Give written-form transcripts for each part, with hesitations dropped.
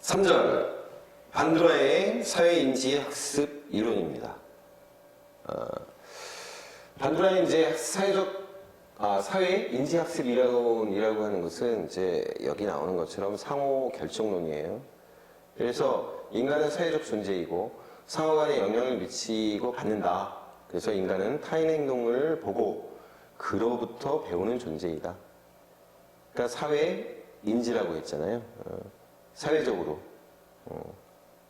3절 반드라의 사회인지 학습 이론입니다. 반드라의 이제 사회인지 학습 이론이라고 하는 것은 이제 여기 나오는 것처럼 상호 결정론이에요. 그래서 인간은 사회적 존재이고 상호 간에 영향을 미치고 받는다. 그래서 인간은 타인의 행동을 보고 그로부터 배우는 존재이다. 그러니까 사회인지라고 했잖아요. 사회적으로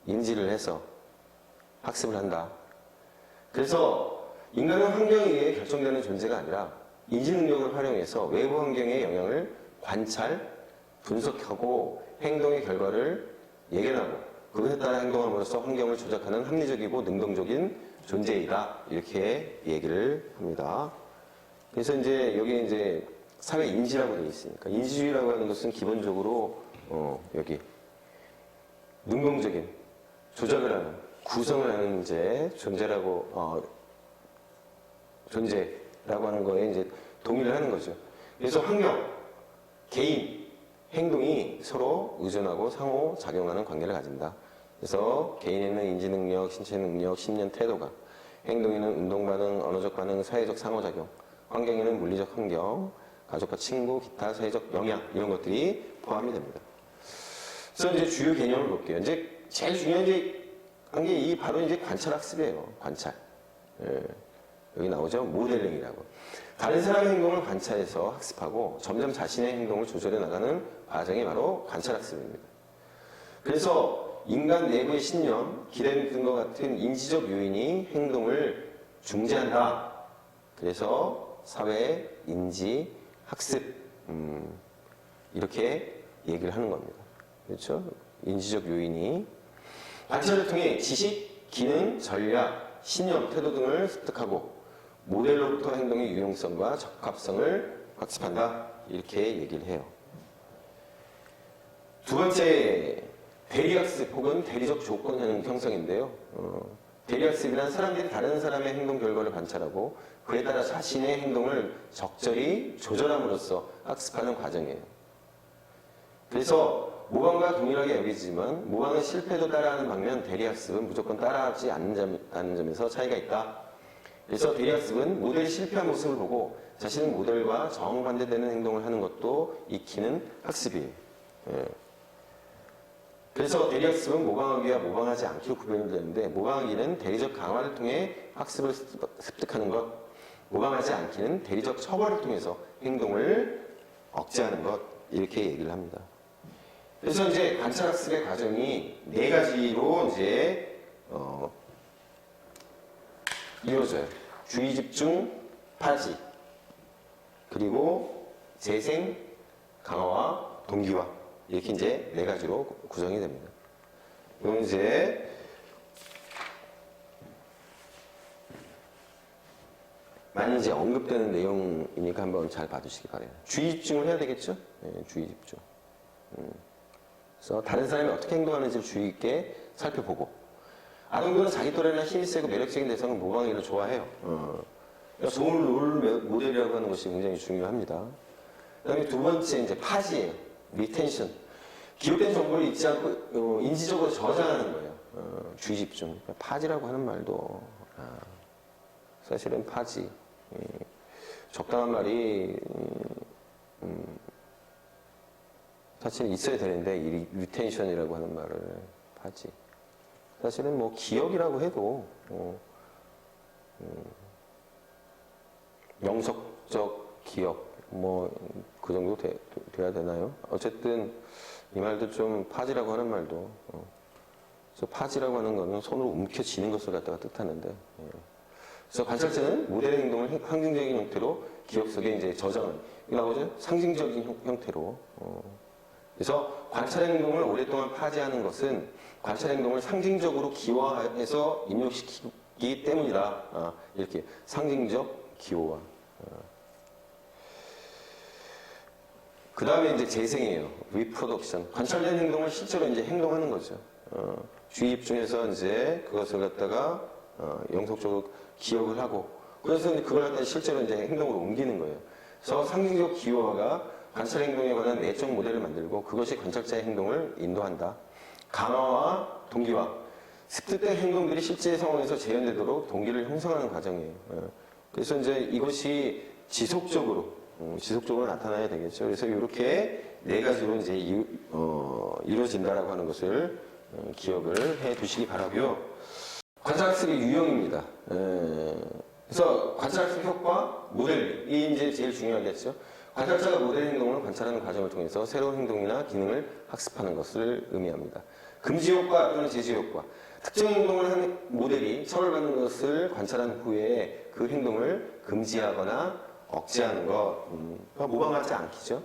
인지를 해서 학습을 한다. 그래서 인간은 환경에 의해 결정되는 존재가 아니라 인지 능력을 활용해서 외부 환경의 영향을 관찰, 분석하고 행동의 결과를 예견하고 그것에 따라 행동함으로써 환경을 조작하는 합리적이고 능동적인 존재이다. 이렇게 얘기를 합니다. 그래서 이제 여기에 이제 사회 인지라고 되어 있으니까 인지주의라고 하는 것은 기본적으로 여기 능동적인 조작을 하는 구성을 하는 이제 존재라고 하는 거에 이제 동의를 하는 거죠. 그래서 환경, 개인, 행동이 서로 의존하고 상호 작용하는 관계를 가진다. 그래서 개인에는 인지 능력, 신체 능력, 심년 태도가, 행동에는 운동 반응, 언어적 반응, 사회적 상호작용, 환경에는 물리적 환경, 가족과 친구, 기타 사회적 영향 이런 것들이 포함이 됩니다. 그래서 이제 주요 개념을 볼게요. 이제 제일 중요한 게 바로 이제 관찰 학습이에요. 관찰. 예. 여기 나오죠. 모델링이라고. 다른 사람의 행동을 관찰해서 학습하고 점점 자신의 행동을 조절해 나가는 과정이 바로 관찰 학습입니다. 그래서 인간 내부의 신념, 기대 등과 같은 인지적 요인이 행동을 중재한다. 그래서 사회 인지 학습 이렇게 얘기를 하는 겁니다. 그렇죠? 인지적 요인이 관찰을 통해 지식, 기능, 전략, 신념, 태도 등을 습득하고 모델로부터 행동의 유용성과 적합성을 학습한다. 이렇게 얘기를 해요. 두 번째, 대리학습 혹은 대리적 조건 형성인데요. 대리학습이란 사람들이 다른 사람의 행동 결과를 관찰하고 그에 따라 자신의 행동을 적절히 조절함으로써 학습하는 과정이에요. 그래서 모방과 동일하게 여기지만 모방은 실패도 따라하는 반면 대리학습은 무조건 따라하지 않는 점에서 차이가 있다. 그래서 대리학습은 모델이 실패한 모습을 보고 자신의 모델과 정반대되는 행동을 하는 것도 익히는 학습이에요. 예. 그래서 대리학습은 모방하기와 모방하지 않기로 구별이 되는데 모방하기는 대리적 강화를 통해 학습을 습득하는 것, 모방하지 않기는 대리적 처벌을 통해서 행동을 억제하는 것 이렇게 얘기를 합니다. 그래서 이제 관찰학습의 과정이 네 가지로 이제 이루어져요. 주의 집중, 파지, 그리고 재생, 강화와 동기화 이렇게 이제 네 가지로 구성이 됩니다. 이건 이제 많이 이제 언급되는 내용이니까 한번 잘 봐주시기 바래요. 주의 집중을 해야 되겠죠? 네, 주의 집중. 그래서 다른 사람이 어떻게 행동하는지를 주의 있게 살펴보고 아동들은 자기 또래나 힘이 세고 매력적인 대상을 모방하기를 좋아해요. 그러니까 좋은 롤 모델이라고 하는 것이 굉장히 중요합니다. 그 다음에 두 번째 이제 파지예요. 리텐션. 기록된 정보를 잊지 않고 인지적으로 저장하는 거예요. 주의 집중. 그러니까 파지라고 하는 말도 사실은 파지. 적당한 말이 사실 있어야 되는데 이 리텐션이라고 하는 말을 파지. 사실은 뭐 기억이라고 해도 영속적 기억 뭐 그 정도 돼야 되나요? 어쨌든 이 말도 좀 파지라고 하는 말도 그래서 파지라고 하는 거는 손으로 움켜쥐는 것을 갖다가 뜻하는데 그래서 관찰자는 모델의 행동을 상징적인 형태로 기억 속에 이제 저장을 이거 나오죠? 상징적인 형태로 그래서 관찰 행동을 오랫동안 파지하는 것은 관찰 행동을 상징적으로 기화해서 입력시키기 때문이다. 이렇게 상징적 기호화. 그 다음에 이제 재생이에요. 리프로덕션. 관찰된 행동을 실제로 이제 행동하는 거죠. 주의 집중해서 이제 그것을 갖다가 영속적으로 기억을 하고 그래서 그걸 갖다가 실제로 이제 행동으로 옮기는 거예요. 그래서 상징적 기호화가 관찰 행동에 관한 내적 모델을 만들고 그것이 관찰자의 행동을 인도한다. 강화와 동기화. 습득된 행동들이 실제 상황에서 재현되도록 동기를 형성하는 과정이에요. 그래서 이제 이것이 지속적으로 나타나야 되겠죠. 그래서 이렇게 네 가지로 이제 이루어진다라고 하는 것을 기억을 해 두시기 바라고요. 관찰학습의 유형입니다. 그래서 관찰학습 효과, 모델링. 이 이제 제일 중요하겠죠. 관찰자가 모델 행동을 관찰하는 과정을 통해서 새로운 행동이나 기능을 학습하는 것을 의미합니다. 금지 효과 또는 제지 효과. 특정 행동을 하는 모델이 처벌받는 것을 관찰한 후에 그 행동을 금지하거나 억제하는 것, 모방하지 않기죠.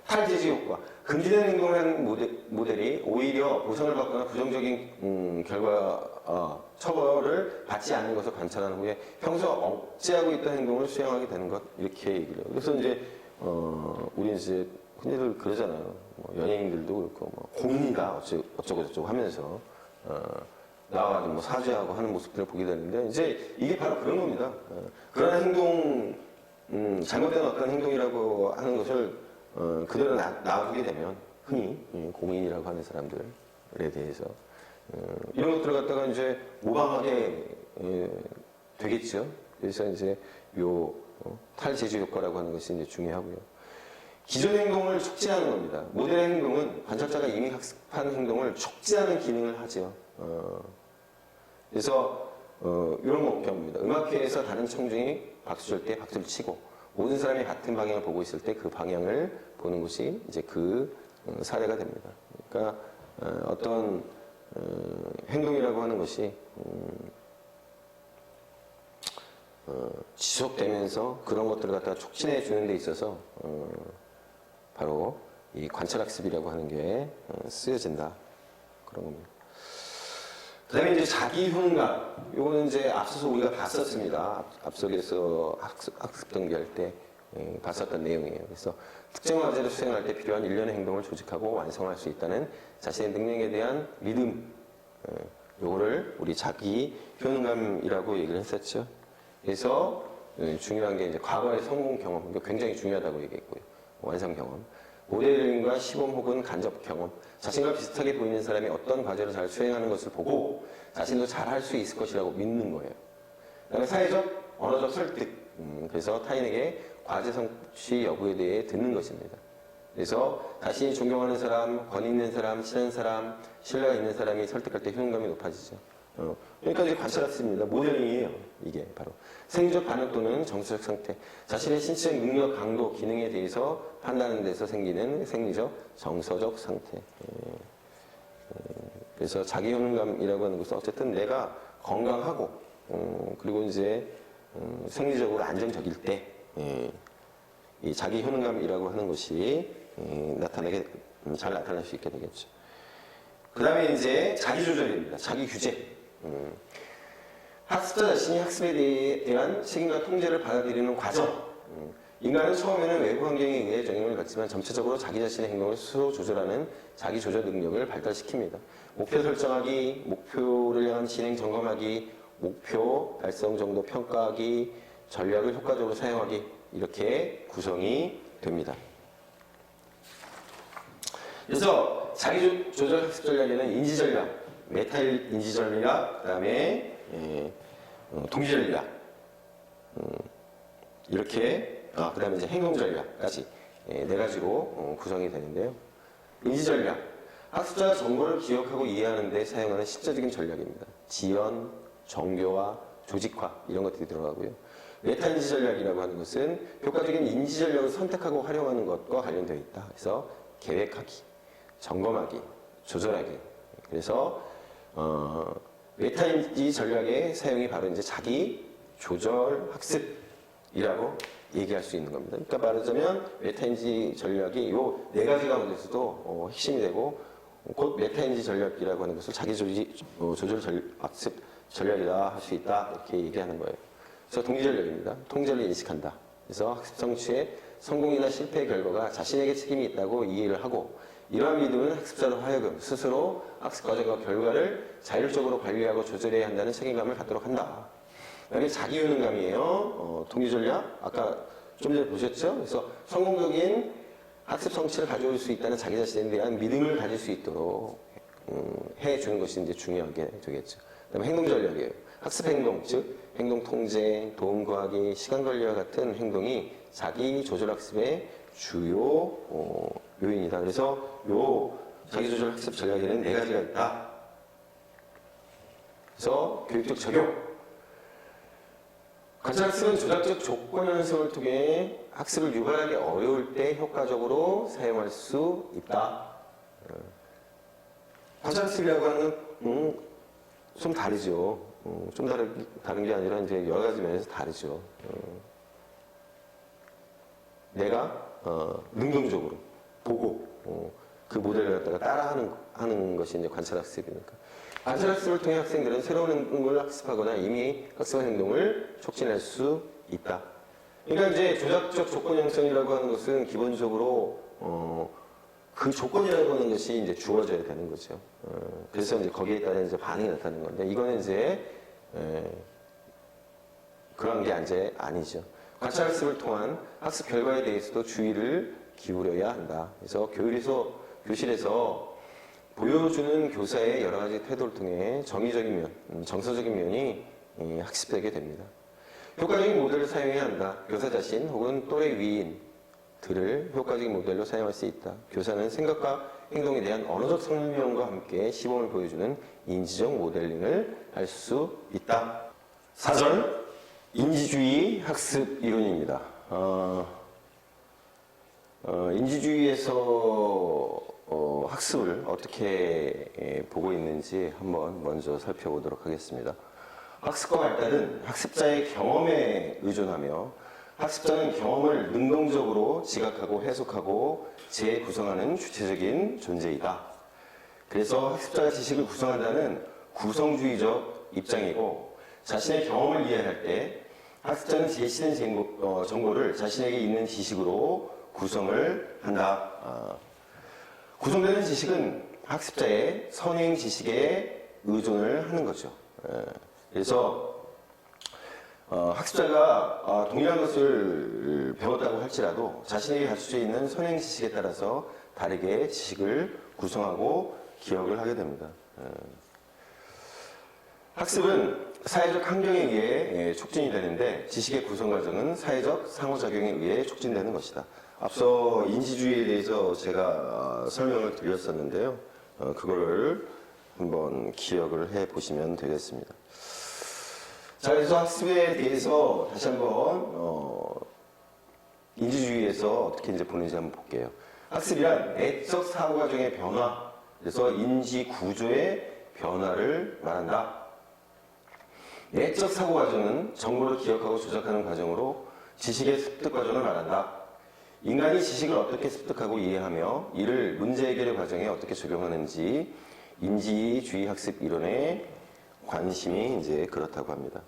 탈제지 효과. 금지된 행동을 하는 모델이 오히려 보상을 받거나 부정적인 처벌을 받지 않는 것을 관찰한 후에 평소 억제하고 있던 행동을 수행하게 되는 것, 이렇게 얘기를 해요. 그래서 이제 우리 이제 흔히들 그러잖아요. 뭐 연예인들도 그렇고 뭐 공인이다 어쩌고 저쩌고 하면서 나와가지고 뭐 사죄하고 하는 모습들을 보게 되는데 이제 이게 바로 그런 겁니다. 그런 행동, 잘못된 어떤 행동이라고 하는 것을 그대로 놔두게 되면 흔히 공인이라고 하는 사람들에 대해서 이런 것들을 갖다가 이제 모방하게 되겠죠. 그래서 이제 요 탈제지 효과라고 하는 것이 이제 중요하고요. 기존 행동을 촉진하는 겁니다. 모델 행동은 관찰자가 이미 학습한 행동을 촉진하는 기능을 하죠. 그래서 이런 경우입니다. 음악회에서 다른 청중이 박수 칠 때 박수를 치고 모든 사람이 같은 방향을 보고 있을 때 그 방향을 보는 것이 이제 그 사례가 됩니다. 그러니까 어떤 행동이라고 하는 것이 지속되면서 그런 것들을 갖다가 촉진해 주는 데 있어서 바로 이 관찰학습이라고 하는 게 쓰여진다. 그런 겁니다. 그 다음에 이제 자기효능감. 요거는 이제 앞서서 우리가 봤었습니다. 앞서에서 학습 등기할 때 봤었던 내용이에요. 그래서 특정 과제를 수행할 때 필요한 일련의 행동을 조직하고 완성할 수 있다는 자신의 능력에 대한 믿음. 요거를 우리 자기효능감이라고 얘기를 했었죠. 그래서 중요한 게 이제 과거의 성공 경험. 이거 굉장히 중요하다고 얘기했고요. 완성 경험. 모델링과 시범 혹은 간접 경험. 자신과 비슷하게 보이는 사람이 어떤 과제를 잘 수행하는 것을 보고 자신도 잘할 수 있을 것이라고 믿는 거예요. 그다음에 사회적, 언어적 설득. 그래서 타인에게 과제 성취 여부에 대해 듣는 것입니다. 그래서 자신이 존경하는 사람, 권위 있는 사람, 친한 사람, 신뢰가 있는 사람이 설득할 때 효능감이 높아지죠. 그러니까 이제 관찰학습입니다. 모델링이에요. 이게 바로 생리적 반응 또는 정서적 상태, 자신의 신체적 능력, 강도, 기능에 대해서 판단하는 데서 생기는 생리적, 정서적 상태. 그래서 자기 효능감이라고 하는 것은 어쨌든 내가 건강하고 그리고 이제 생리적으로 안정적일 때 이 자기 효능감이라고 하는 것이 잘 나타날 수 있게 되겠죠. 그 다음에 이제 자기 조절입니다. 자기 규제. 학습자 자신이 학습에 대한 책임과 통제를 받아들이는 과정. 인간은 처음에는 외부 환경에 의해 영향을 받지만 점차적으로 자기 자신의 행동을 스스로 조절하는 자기 조절 능력을 발달시킵니다. 목표 설정하기, 목표를 향한 진행 점검하기, 목표 달성 정도 평가하기, 전략을 효과적으로 사용하기, 이렇게 구성이 됩니다. 그래서 자기 조절 학습 전략에는 인지 전략, 메타 인지 전략, 그다음에 동기 전략, 이렇게 그다음에 이제 행동 전략까지 네 가지로 구성이 되는데요. 인지 전략, 학습자가 정보를 기억하고 이해하는 데 사용하는 실제적인 전략입니다. 지연, 정교화, 조직화 이런 것들이 들어가고요. 메타 인지 전략이라고 하는 것은 효과적인 인지 전략을 선택하고 활용하는 것과 관련되어 있다. 그래서 계획하기, 점검하기, 조절하기. 그래서 메타 인지 전략의 사용이 바로 이제 자기 조절 학습이라고 얘기할 수 있는 겁니다. 그러니까 말하자면 메타 인지 전략이 요 네 가지 가운데서도 핵심이 되고 곧 메타 인지 전략이라고 하는 것을 자기 조절 학습 전략이다 할 수 있다 이렇게 얘기하는 거예요. 그래서 동기 전략입니다. 통제를 인식한다. 그래서 학습 성취의 성공이나 실패의 결과가 자신에게 책임이 있다고 이해를 하고 이러한 믿음은 학습자로 하여금 스스로 학습 과정과 결과를 자율적으로 관리하고 조절해야 한다는 책임감을 갖도록 한다. 그다음에 자기 효능감이에요. 동기 전략 아까 좀 전에 보셨죠? 그래서 성공적인 학습 성취를 가져올 수 있다는 자기 자신에 대한 믿음을 가질 수 있도록 해주는 것이 이제 중요하게 되겠죠. 그다음에 행동 전략이에요. 학습 행동, 즉 행동 통제, 도움 구하기, 시간 관리와 같은 행동이 자기 조절 학습의 주요 요인이다. 그래서 요 자기 조절 학습 전략에는 4가지가 있다. 그래서 교육적 적용. 관찰학습은 조작적 조건 형성을 통해 학습을 유발하기 어려울 때 효과적으로 사용할 수 있다. 관찰학습이라고 하는 건 좀 다르죠. 좀 다른 게 아니라 이제 여러 가지 면에서 다르죠. 내가 능동적으로 보고 그 모델을 갖다가 따라하는 것이 이제 관찰학습이니까. 관찰학습을 통해 학생들은 새로운 행동을 학습하거나 이미 학습한 행동을 촉진할 수 있다. 그러니까 이제 조작적 조건 형성이라고 하는 것은 기본적으로 그 조건이라고 하는 것이 이제 주어져야 되는 거죠. 그래서 이제 거기에 따른 이제 반응이 나타나는 건데 이거는 이제 그런 게 이제 아니죠. 관찰학습을 통한 학습 결과에 대해서도 주의를 기울여야 한다. 그래서 교실에서 보여주는 교사의 여러 가지 태도를 통해 정의적인 면, 정서적인 면이 학습되게 됩니다. 효과적인 모델을 사용해야 한다. 교사 자신 혹은 또래 위인들을 효과적인 모델로 사용할 수 있다. 교사는 생각과 행동에 대한 언어적 설명과 함께 시범을 보여주는 인지적 모델링을 할 수 있다. 4절 인지주의 학습 이론입니다. 인지주의에서 학습을 어떻게 보고 있는지 한번 먼저 살펴보도록 하겠습니다. 학습과 발달은 학습자의 경험에 의존하며 학습자는 경험을 능동적으로 지각하고 해석하고 재구성하는 주체적인 존재이다. 그래서 학습자가 지식을 구성한다는 구성주의적 입장이고 자신의 경험을 이해할 때 학습자는 제시된 정보를 자신에게 있는 지식으로 구성을 한다. 구성되는 지식은 학습자의 선행 지식에 의존을 하는 거죠. 그래서 학습자가 동일한 것을 배웠다고 할지라도 자신에게 갖춰져 있는 선행 지식에 따라서 다르게 지식을 구성하고 기억을 하게 됩니다. 학습은 사회적 환경에 의해 촉진이 되는데 지식의 구성 과정은 사회적 상호작용에 의해 촉진되는 것이다. 앞서 인지주의에 대해서 제가 설명을 드렸었는데요. 그거를 한번 기억을 해 보시면 되겠습니다. 자, 그래서 학습에 대해서 다시 한번 인지주의에서 어떻게 이제 보는지 한번 볼게요. 학습이란 내적 사고 과정의 변화, 그래서 인지 구조의 변화를 말한다. 내적 사고 과정은 정보를 기억하고 조작하는 과정으로 지식의 습득 과정을 말한다. 인간이 지식을 어떻게 습득하고 이해하며 이를 문제 해결의 과정에 어떻게 적용하는지 인지주의 학습 이론의 관심이 이제 그렇다고 합니다.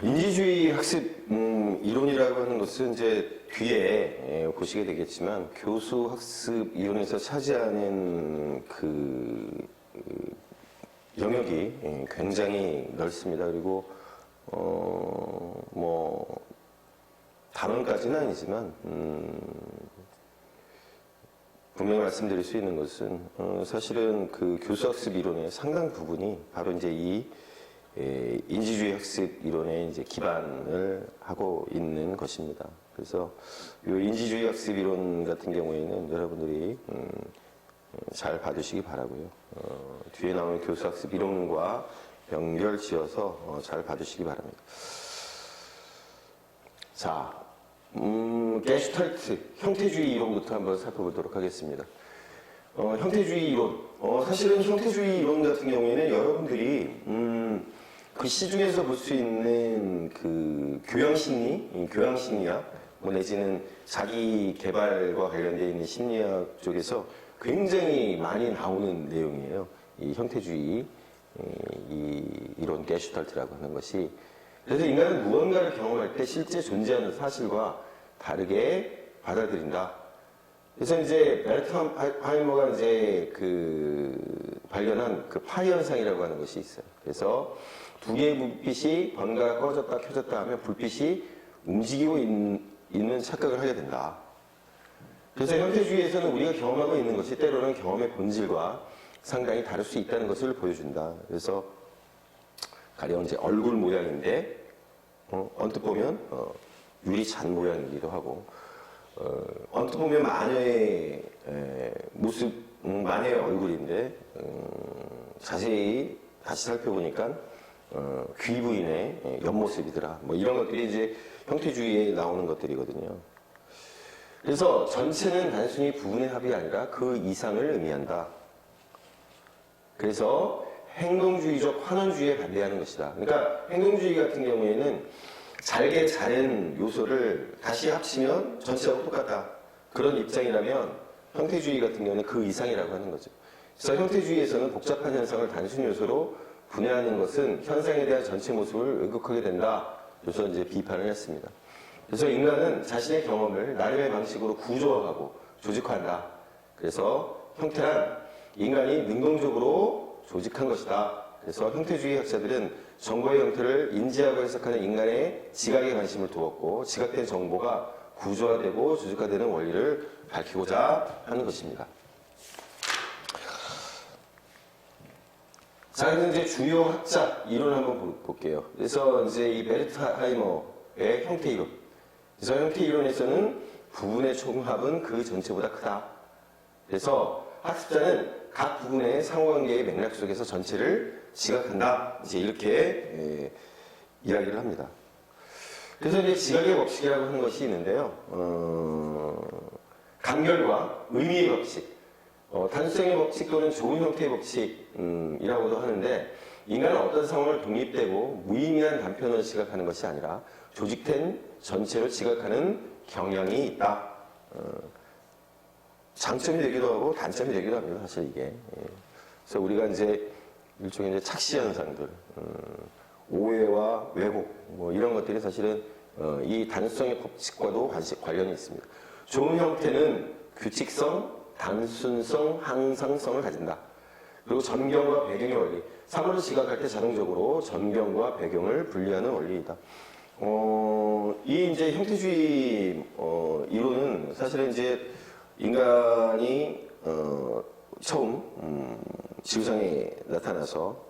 인지주의 학습 이론이라고 하는 것은 이제 뒤에 보시게 되겠지만 교수 학습 이론에서 차지하는 그 영역이 굉장히 넓습니다. 그리고 뭐 단원까지는 아니지만 분명히 말씀드릴 수 있는 것은 사실은 그 교수학습 이론의 상당 부분이 바로 이제 이 인지주의 학습 이론에 이제 기반을 하고 있는 것입니다. 그래서 이 인지주의 학습 이론 같은 경우에는 여러분들이 잘 봐주시기 바라고요. 뒤에 나오는 교수학습 이론과 연결지어서 잘 봐주시기 바랍니다. 자, 게슈탈트, 형태주의 이론부터 한번 살펴보도록 하겠습니다. 형태주의 이론. 사실은 형태주의 이론 같은 경우에는 여러분들이 그 시중에서 볼 수 있는 그 교양심리학, 뭐 내지는 자기 개발과 관련되어 있는 심리학 쪽에서 굉장히 많이 나오는 내용이에요. 이 형태주의 이 이론 게슈탈트라고 하는 것이. 그래서 인간은 무언가를 경험할 때 실제 존재하는 사실과 다르게 받아들인다. 그래서 이제 베르트하이머가 이제 그 발견한 그 파이 현상이라고 하는 것이 있어요. 그래서 두 개의 불빛이 번갈아 꺼졌다 켜졌다 하면 불빛이 움직이고 있는 착각을 하게 된다. 그래서 형태주의에서는 우리가 경험하고 있는 것이 때로는 경험의 본질과 상당히 다를 수 있다는 것을 보여준다. 그래서 가령 이제 얼굴 모양인데 언뜻 보면 유리잔 모양이기도 하고 언뜻 보면 마녀의 모습, 마녀의 얼굴인데 자세히 다시 살펴보니까 귀 부인의 옆모습이더라. 뭐 이런 것들이 이제 형태주의에 나오는 것들이거든요. 그래서 전체는 단순히 부분의 합이 아니라 그 이상을 의미한다. 그래서 행동주의적 환원주의에 반대하는 것이다. 그러니까 행동주의 같은 경우에는 잘게 자른 요소를 다시 합치면 전체하고 똑같다. 그런 입장이라면 형태주의 같은 경우는 그 이상이라고 하는 거죠. 그래서 형태주의에서는 복잡한 현상을 단순 요소로 분해하는 것은 현상에 대한 전체 모습을 왜곡하게 된다. 그래서 이제 비판을 했습니다. 그래서 인간은 자신의 경험을 나름의 방식으로 구조화하고 조직화한다. 그래서 형태란 인간이 능동적으로 조직한 것이다. 그래서 형태주의 학자들은 정보의 형태를 인지하고 해석하는 인간의 지각에 관심을 두었고 지각된 정보가 구조화되고 조직화되는 원리를 밝히고자 하는 것입니다. 자, 그래서 이제 주요 학자 이론을 한번 볼게요. 그래서 이제 이 베르트하이머의 형태 이론. 그래서 형태 이론에서는 부분의 총합은 그 전체보다 크다. 그래서 학습자는 각 부분의 상호관계의 맥락 속에서 전체를 지각한다. 이제 이렇게 이야기를 합니다. 그래서 이제 지각의 법칙이라고 하는 것이 있는데요. 간결과 의미의 법칙, 단수성의 법칙 또는 좋은 형태의 법칙이라고도 하는데 인간은 어떤 상황을 독립되고 무의미한 단편으로 지각하는 것이 아니라 조직된 전체로 지각하는 경향이 있다. 장점이 되기도 하고 단점이 되기도 합니다. 사실 이게. 그래서 우리가 이제 일종의 이제 착시 현상들, 오해와 왜곡, 뭐 이런 것들이 사실은 이 단수성의 법칙과도 관련이 있습니다. 좋은 형태는 규칙성, 단순성, 항상성을 가진다. 그리고 전경과 배경의 원리. 사물을 지각할 때 자동적으로 전경과 배경을 분리하는 원리이다. 이 이제 형태주의 이론은 사실은 이제 인간이 처음 지구상에 나타나서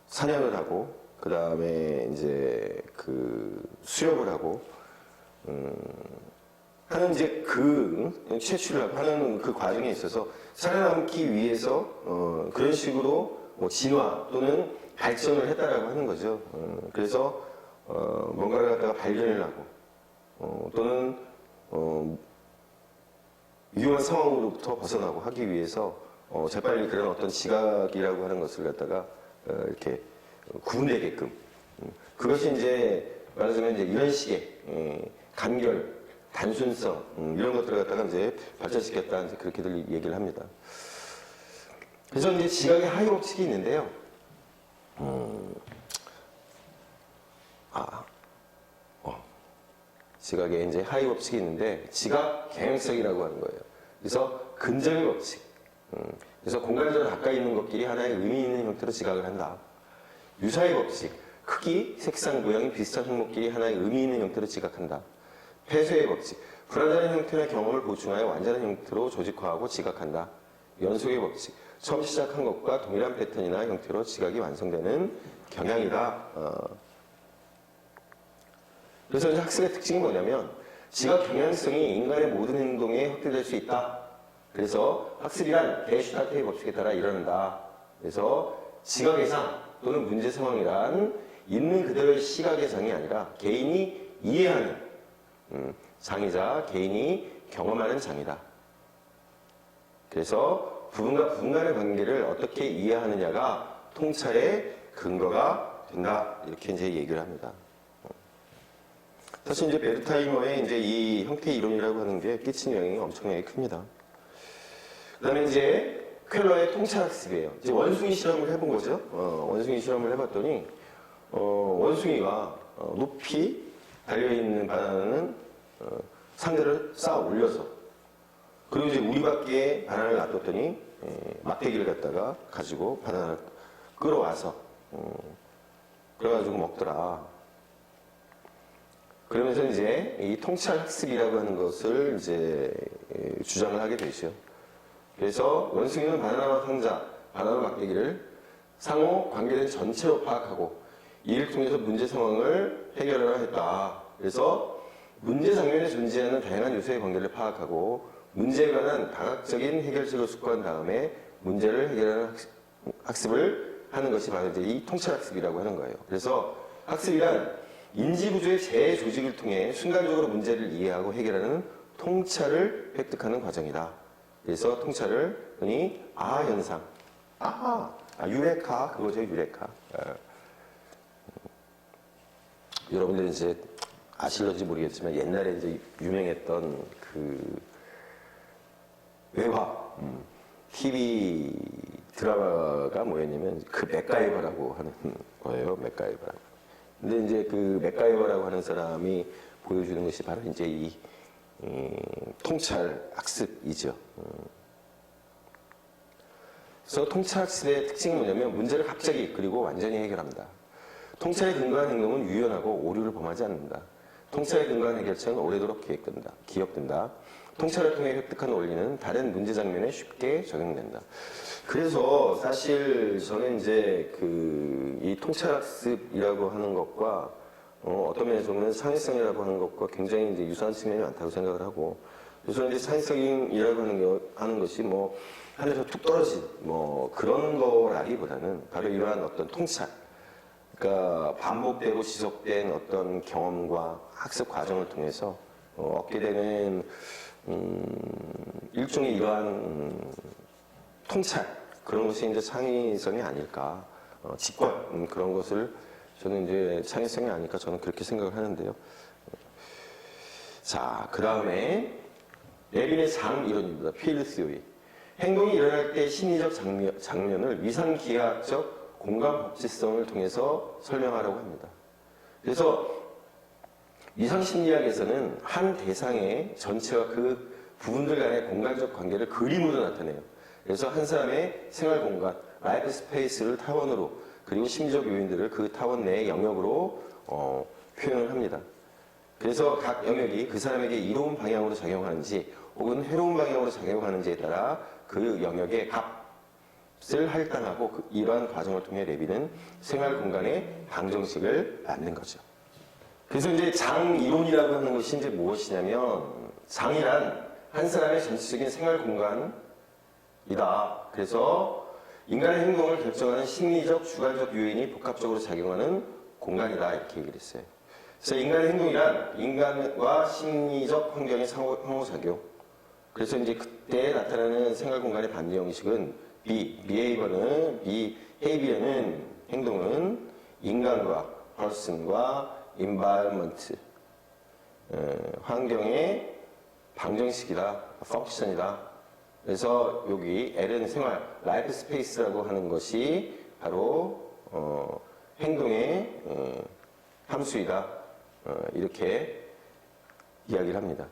사냥을 하고 그 다음에 이제 그 수렵을 하고 하는 이제 그 채취를 하는 그 과정에 있어서 살아남기 위해서 그런 식으로 뭐 진화 또는 발전을 했다라고 하는 거죠. 그래서 뭔가를 갖다가 발견을 하고 또는 위험한 상황으로부터 벗어나고 하기 위해서 재빨리 그런 어떤 지각이라고 하는 것을 갖다가 이렇게 구분되게끔 그것이 이제 말하자면 이제 이런 식의 간결, 단순성 이런 것들을 갖다가 이제 발전시켰다 이제 그렇게들 얘기를 합니다. 그래서 이제 지각의 하위 법칙이 있는데요. 지각의 이제 하위 법칙이 있는데 지각 경향성이라고 하는 거예요. 그래서 근접의 법칙. 그래서 공간적으로 가까이 있는 것끼리 하나의 의미 있는 형태로 지각을 한다. 유사의 법칙. 크기, 색상, 모양이 비슷한 항목끼리 하나의 의미 있는 형태로 지각한다. 폐쇄의 법칙. 불완전한 형태나 경험을 보충하여 완전한 형태로 조직화하고 지각한다. 연속의 법칙. 처음 시작한 것과 동일한 패턴이나 형태로 지각이 완성되는 경향이다. 그래서 학습의 특징이 뭐냐면 지각 경향성이 인간의 모든 행동에 확대될 수 있다. 그래서 학습이란 대슈타트의 법칙에 따라 일어난다. 그래서 지각 예상 또는 문제 상황이란 있는 그대로의 시각의 장이 아니라 개인이 이해하는 장이자 개인이 경험하는 장이다. 그래서 부분과 부분 간의 관계를 어떻게 이해하느냐가 통찰의 근거가 된다. 이렇게 이제 얘기를 합니다. 사실 이제 베르타이머의 이제 이 형태 이론이라고 하는 게 끼친 영향이 엄청나게 큽니다. 그 다음에 이제 퀘러의 통찰학습이에요. 이제 원숭이 실험을 해본 거죠. 원숭이 실험을 해봤더니, 원숭이가 높이 달려있는 바나나는 상대를 쌓아 올려서, 그리고 이제 우리 밖에 바나나를 놔뒀더니, 막대기를 갖다가 가지고 바나나를 끌어와서, 그래가지고 먹더라. 그러면서 이제 이 통찰학습이라고 하는 것을 이제 주장을 하게 되죠. 그래서 원숭이는 바나나와 상자, 바나나 막대기를 상호 관계된 전체로 파악하고 이를 통해서 문제 상황을 해결하려 했다. 그래서 문제 장면에 존재하는 다양한 요소의 관계를 파악하고 문제에 관한 다각적인 해결책을 숙고한 다음에 문제를 해결하는 학습을 하는 것이 바로 이제 이 통찰학습이라고 하는 거예요. 그래서 학습이란 인지구조의 재조직을 통해 순간적으로 문제를 이해하고 해결하는 통찰을 획득하는 과정이다. 그래서 통찰을 흔히 아현상, 유레카, 그거죠, 유레카. 여러분들은 이제 아실런지 모르겠지만 옛날에 이제 유명했던 그 외화, TV 드라마가 뭐였냐면 그 맥가이버라고 하는 거예요, 맥가이버라고. 근데 이제 그 맥가이버라고 하는 사람이 보여주는 것이 바로 이제 이 통찰 학습이죠. 그래서 통찰 학습의 특징은 뭐냐면 문제를 갑자기 그리고 완전히 해결합니다. 통찰에 근거한 행동은 유연하고 오류를 범하지 않는다. 통찰에 근거한 해결책은 오래도록 기억된다. 통찰을 통해 획득한 원리는 다른 문제 장면에 쉽게 적용된다. 그래서 사실 저는 이제 이 통찰학습이라고 하는 것과 어떤 면에서 보면 창의성이라고 하는 것과 굉장히 이제 유사한 측면이 많다고 생각을 하고, 그래서 이제 창의성이라고 하는 것이 뭐 하늘에서 툭 떨어진 뭐 그런 거라기보다는 바로 이러한 어떤 통찰, 그러니까 반복되고 지속된 어떤 경험과 학습 과정을 통해서 얻게 되는 일종의 이러한 통찰, 그런 것이 이제 창의성이 아닐까, 직관, 그런 것을 저는 이제 창의성이 아닐까 저는 그렇게 생각을 하는데요. 자, 그 다음에 레빈의 장 이론입니다. 필드 시오리. 행동이 일어날 때 심리적 장면을 위상기하학적 공감 법칙성을 통해서 설명하라고 합니다. 그래서 위상심리학에서는 한 대상의 전체와 그 부분들 간의 공간적 관계를 그림으로 나타내요. 그래서 한 사람의 생활 공간, 라이프 스페이스를 타원으로, 그리고 심리적 요인들을 그 타원 내의 영역으로 표현을 합니다. 그래서 각 영역이 그 사람에게 이로운 방향으로 작용하는지 혹은 해로운 방향으로 작용하는지에 따라 그 영역의 값을 할당하고 이러한 과정을 통해 레빈은 생활 공간의 방정식을 만든 거죠. 그래서 이제 장 이론이라고 하는 것이 이제 무엇이냐면, 장이란 한 사람의 전체적인 생활 공간이다. 그래서 인간의 행동을 결정하는 심리적, 주관적 요인이 복합적으로 작용하는 공간이다. 이렇게 얘기를 했어요. 그래서 인간의 행동이란 인간과 심리적 환경의 상호작용. 그래서 이제 그때 나타나는 생활 공간의 반대 형식은 behavior는 행동은 인간과 person과 environment, 환경의 방정식이다, 펑션이다. 그래서 여기 L은 생활, 라이프 스페이스라고 하는 것이 바로 행동의 함수이다. 이렇게 이야기를 합니다.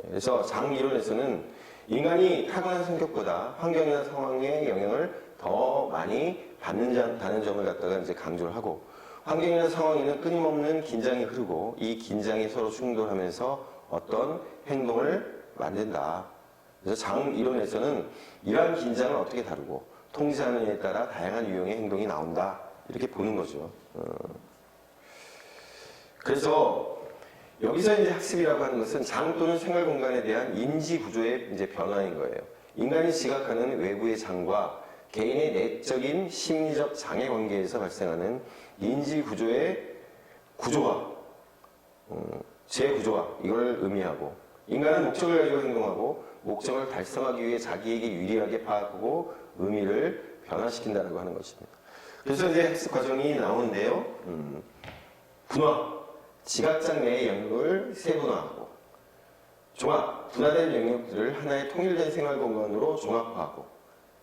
그래서 장 이론에서는 인간이 타고난 성격보다 환경이나 상황의 영향을 더 많이 받는다는 점을 갖다가 이제 강조를 하고, 환경이나 상황에는 끊임없는 긴장이 흐르고 이 긴장이 서로 충돌하면서 어떤 행동을 만든다. 그래서 장 이론에서는 이러한 긴장을 어떻게 다루고 통제하느냐에 따라 다양한 유형의 행동이 나온다. 이렇게 보는 거죠. 그래서 여기서 이제 학습이라고 하는 것은 장 또는 생활 공간에 대한 인지 구조의 이제 변화인 거예요. 인간이 지각하는 외부의 장과 개인의 내적인 심리적 장애 관계에서 발생하는 인지 구조의 구조화, 재구조화, 이걸 의미하고, 인간은 목적을 가지고 행동하고 목적을 달성하기 위해 자기에게 유리하게 파악하고 의미를 변화시킨다고 하는 것입니다. 그래서 이제 학습 과정이 나오는데요. 분화, 지각장 내의 영역을 세분화하고, 종합, 분화된 영역들을 하나의 통일된 생활 공간으로 종합화하고,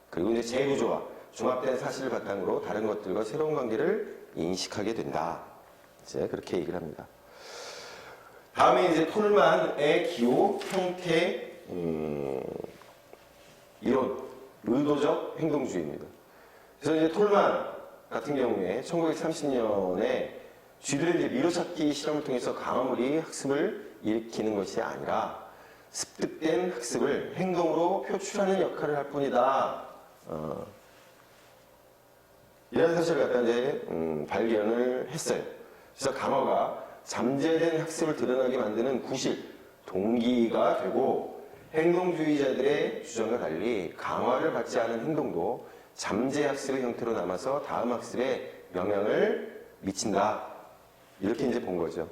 그리고 이제 재구조화, 종합된 사실을 바탕으로 다른 것들과 새로운 관계를 인식하게 된다. 이제 그렇게 얘기를 합니다. 다음에 이제 톨만의 기호, 형태, 이론, 의도적 행동주의입니다. 그래서 이제 톨만 같은 경우에 1930년에 쥐들의 이제 미로찾기 실험을 통해서 강화물이 학습을 일으키는 것이 아니라 습득된 학습을 행동으로 표출하는 역할을 할 뿐이다. 이런 사실을 갖다 이제 발견을 했어요. 그래서 강어가 잠재된 학습을 드러나게 만드는 구실, 동기가 되고 행동주의자들의 주장과 달리 강화를 받지 않은 행동도 잠재 학습의 형태로 남아서 다음 학습에 영향을 미친다. 이렇게 이제 본 거죠.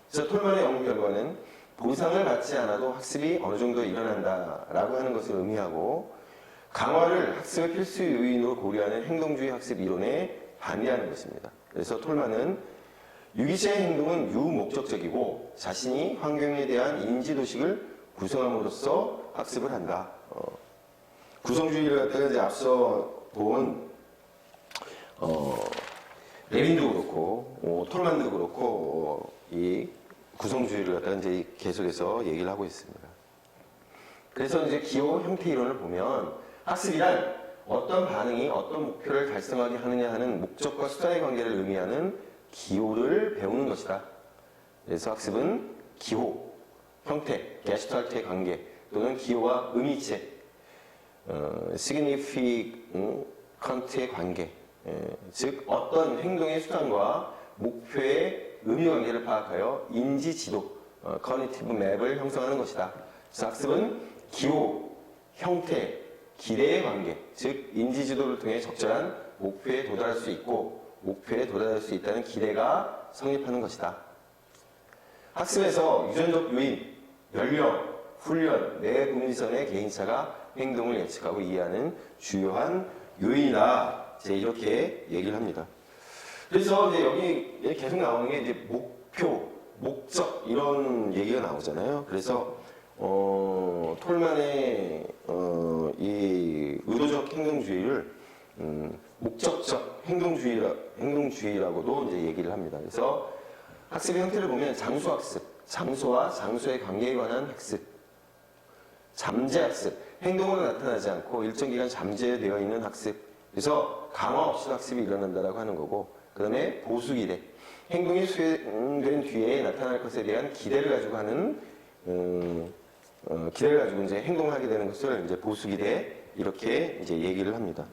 그래서 톨만의 연구 결과는 보상을 받지 않아도 학습이 어느 정도 일어난다라고 하는 것을 의미하고 강화를 학습의 필수 요인으로 고려하는 행동주의 학습 이론에 반대하는 것입니다. 그래서 톨만은 유기체의 행동은 유목적적이고 자신이 환경에 대한 인지도식을 구성함으로써 학습을 한다. 구성주의를 갖다가 이제 앞서 본 레빈도 그렇고 톨만도 그렇고 이 구성주의를 갖다가 이제 계속해서 얘기를 하고 있습니다. 그래서 이제 기호 형태 이론을 보면 학습이란 어떤 반응이 어떤 목표를 달성하게 하느냐 하는 목적과 수단의 관계를 의미하는 기호를 배우는 것이다. 그래서 학습은 기호, 형태, 게슈탈트의 관계 또는 기호와 의미체, significant의 관계, 즉 어떤 행동의 수단과 목표의 의미 관계를 파악하여 인지 지도, cognitive map을 형성하는 것이다. 그래서 학습은 기호, 형태, 기대의 관계, 즉 인지 지도를 통해 적절한 목표에 도달할 수 있고 목표에 도달할 수 있다는 기대가 성립하는 것이다. 학습에서 유전적 요인, 연령, 훈련, 내분리선의 개인차가 행동을 예측하고 이해하는 주요한 요인이다. 이제 이렇게 얘기를 합니다. 그래서 이제 여기 계속 나오는 게 이제 목표, 목적 이런 얘기가 나오잖아요. 그래서 톨만의 이 의도적 행동주의를 목적적 행동주의라고도 이제 얘기를 합니다. 그래서 학습의 형태를 보면 장수학습, 장소와 장소의 관계에 관한 학습, 잠재학습, 행동으로 나타나지 않고 일정 기간 잠재되어 있는 학습, 그래서 강화 없이도 학습이 일어난다라고 하는 거고, 그 다음에 보수기대, 행동이 수행된 뒤에 나타날 것에 대한 기대를 가지고 하는 기대를 가지고 이제 행동을 하게 되는 것을 이제 보수기대 이렇게 이제 얘기를 합니다.